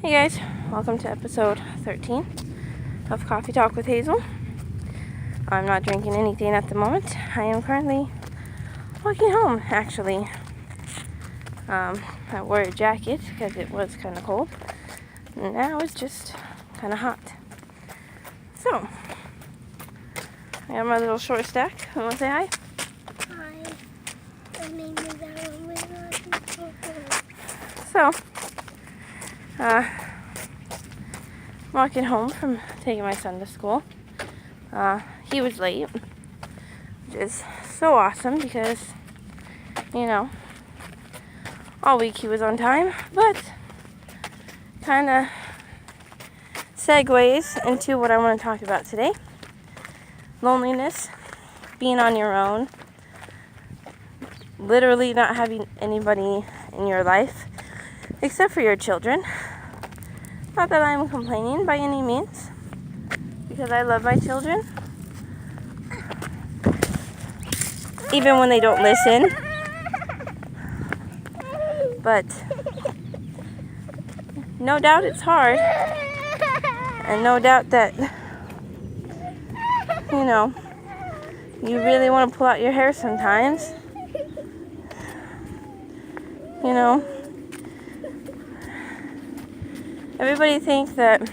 Hey guys, welcome to episode 13 of Coffee Talk with Hazel. I'm not drinking anything at the moment. I am currently walking home, actually. I wore a jacket because it was kind of cold. And now it's just kind of hot. So, I got my little short stack. You want to say hi? Hi. My name is Aaron. So, walking home from taking my son to school. He was late, which is so awesome because, all week he was on time, but kind of segues into what I want to talk about today. Loneliness, being on your own, literally not having anybody in your life except for your children. Not that I'm complaining by any means, because I love my children, even when they don't listen. But no doubt it's hard, and no doubt that, you really want to pull out your hair sometimes. Everybody thinks that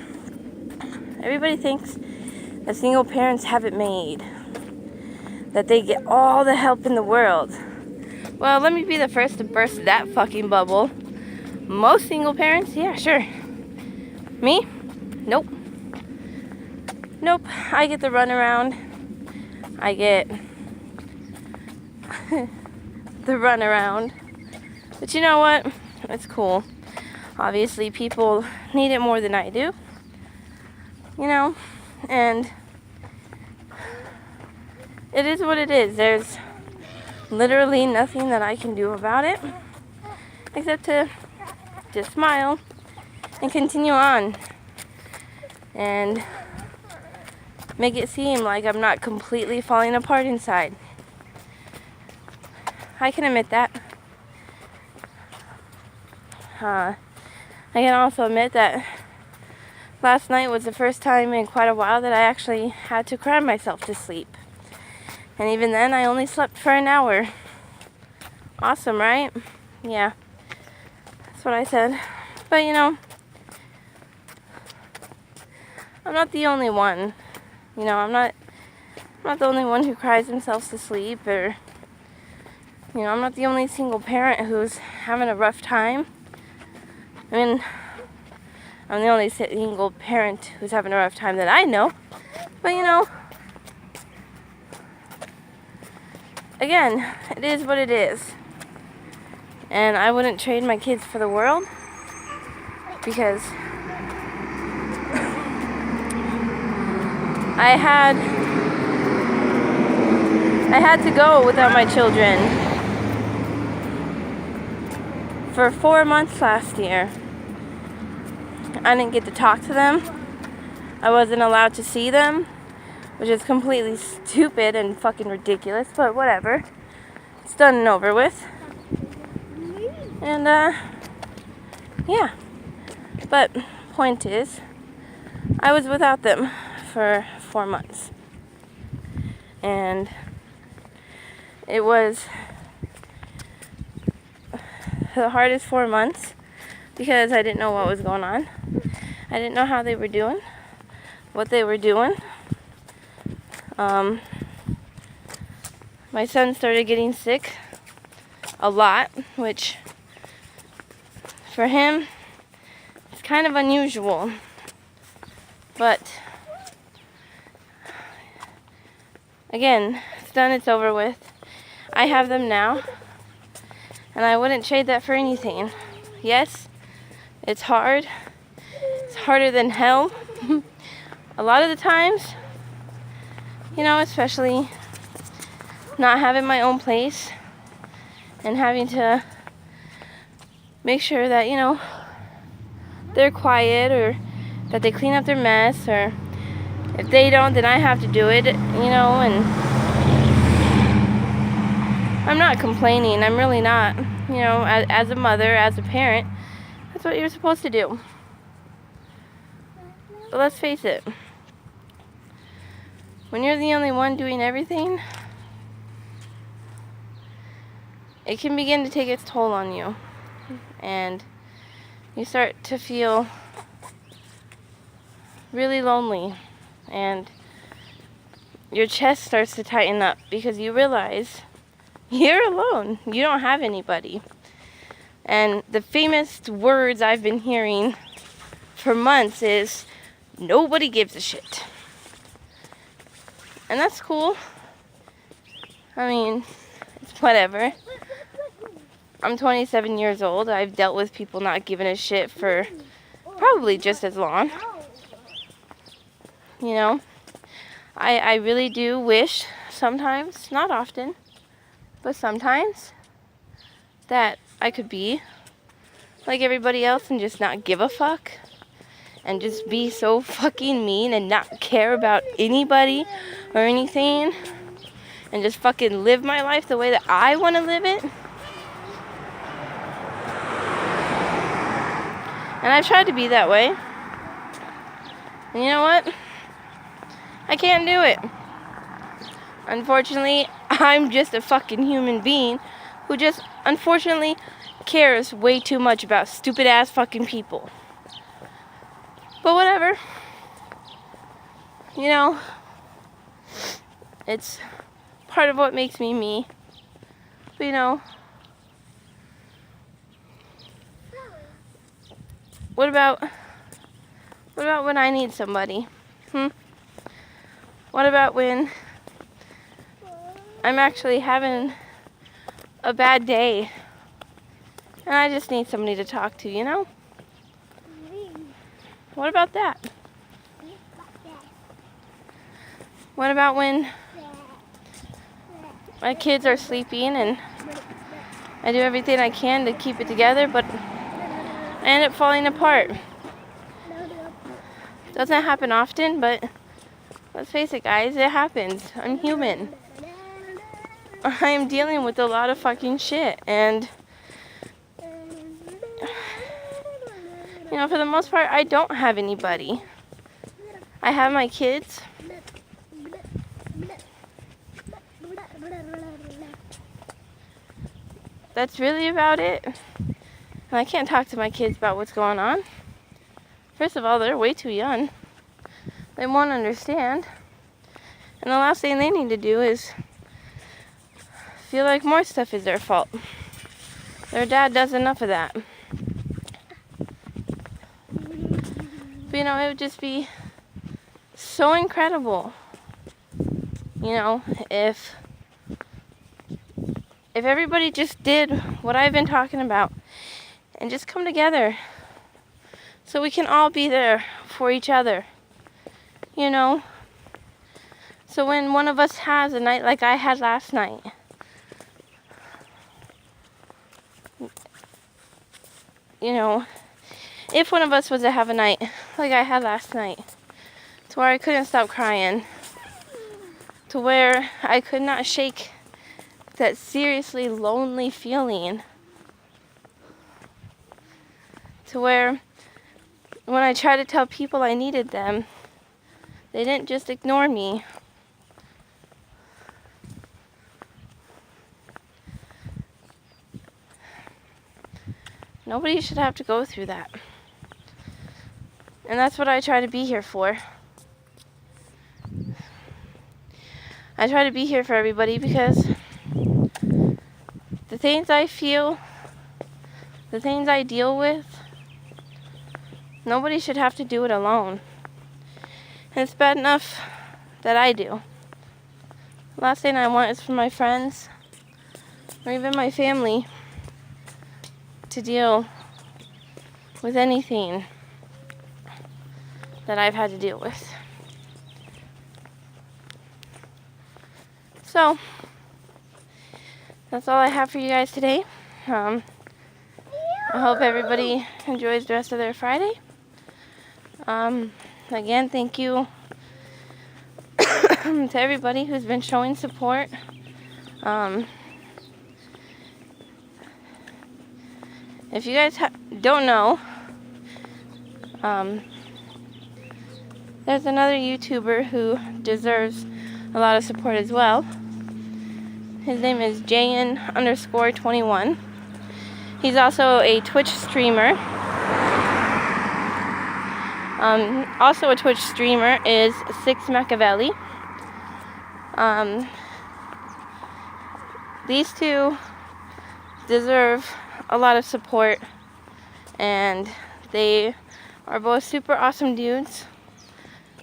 single parents have it made, that they get all the help in the world. Well, let me be the first to burst that fucking bubble. Most single parents, yeah, sure. Me? Nope. I get the runaround. I get the runaround. But you know what? It's cool. Obviously, people need it more than I do. And it is what it is. There's literally nothing that I can do about it except to just smile and continue on and make it seem like I'm not completely falling apart inside. I can admit that. I can also admit that last night was the first time in quite a while that I actually had to cry myself to sleep. And even then, I only slept for an hour. Awesome, right? Yeah, that's what I said. But I'm not the only one. I'm not the only one who cries themselves to sleep, or I'm not the only single parent who's having a rough time. I mean, I'm the only single parent who's having a rough time that I know. But again, it is what it is. And I wouldn't trade my kids for the world, because I had to go without my children for 4 months last year. I didn't get to talk to them. I wasn't allowed to see them, which is completely stupid and fucking ridiculous, but whatever. It's done and over with. And, yeah. But, point is, I was without them for 4 months. And it was the hardest 4 months because I didn't know what was going on. I didn't know how they were doing, what they were doing. My son started getting sick a lot, which for him is kind of unusual. But again, it's done, it's over with. I have them now, and I wouldn't trade that for anything. Yes, it's hard. It's harder than hell. A lot of the times, especially not having my own place and having to make sure that, they're quiet, or that they clean up their mess, or if they don't, then I have to do it, and I'm not complaining. I'm really not. As a mother, as a parent, that's what you're supposed to do. But let's face it. When you're the only one doing everything, it can begin to take its toll on you. And you start to feel really lonely. And your chest starts to tighten up because you realize you're alone. You don't have anybody. And the famous words I've been hearing for months is, nobody gives a shit. And that's cool. I mean, it's whatever. I'm 27 years old. I've dealt with people not giving a shit for probably just as long. You know, I really do wish sometimes, not often, but sometimes, that I could be like everybody else and just not give a fuck. And just be so fucking mean and not care about anybody or anything. And just fucking live my life the way that I want to live it. And I've tried to be that way. And you know what? I can't do it. Unfortunately, I'm just a fucking human being who just, unfortunately, cares way too much about stupid ass fucking people. But whatever. You know, it's part of what makes me me. But you know, what about when I need somebody? What about when I'm actually having a bad day and I just need somebody to talk to, you know? What about that? What about when my kids are sleeping and I do everything I can to keep it together, but I end up falling apart? Doesn't happen often, but let's face it, guys, it happens. I'm human. I am dealing with a lot of fucking shit, and you know, for the most part, I don't have anybody. I have my kids. That's really about it. And I can't talk to my kids about what's going on. First of all, they're way too young. They won't understand. And the last thing they need to do is feel like more stuff is their fault. Their dad does enough of that. But you know, it would just be so incredible, you know, if everybody just did what I've been talking about and just come together so we can all be there for each other, you know. So when one of us has a night like I had last night, you know, if one of us was to have a night like I had last night, to where I couldn't stop crying, to where I could not shake that seriously lonely feeling, to where when I tried to tell people I needed them, they didn't just ignore me. Nobody should have to go through that. And that's what I try to be here for. I try to be here for everybody because the things I feel, the things I deal with, nobody should have to do it alone. And it's bad enough that I do. The last thing I want is for my friends or even my family to deal with anything that I've had to deal with. So, that's all I have for you guys today. I hope everybody enjoys the rest of their Friday. Again, thank you to everybody who's been showing support. If you guys don't know, There's another YouTuber who deserves a lot of support as well. His name is Jayan_21. He's also a Twitch streamer. Also a Twitch streamer is Six Machiavelli. These two deserve a lot of support, and they are both super awesome dudes.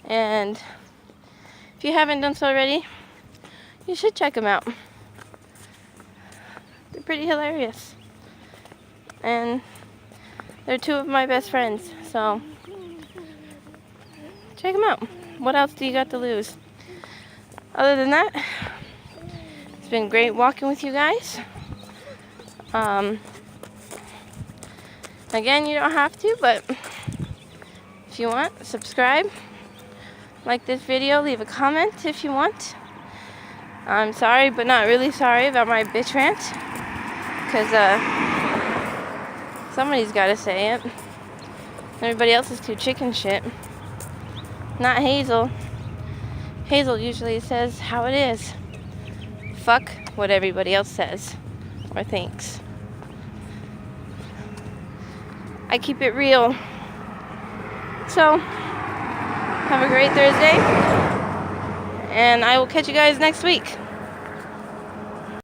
And if you haven't done so already, you should check them out. They're pretty hilarious, and they're two of my best friends, so check them out. What else do you got to lose? Other than that, it's been great walking with you guys. Again, you don't have to, but if you want, subscribe, like this video, leave a comment if you want. I'm sorry, but not really sorry about my bitch rant, because somebody's got to say it. Everybody else is too chicken shit. Not Hazel. Hazel usually says how it is. Fuck what everybody else says or thinks. I keep it real. So, have a great Thursday, and I will catch you guys next week.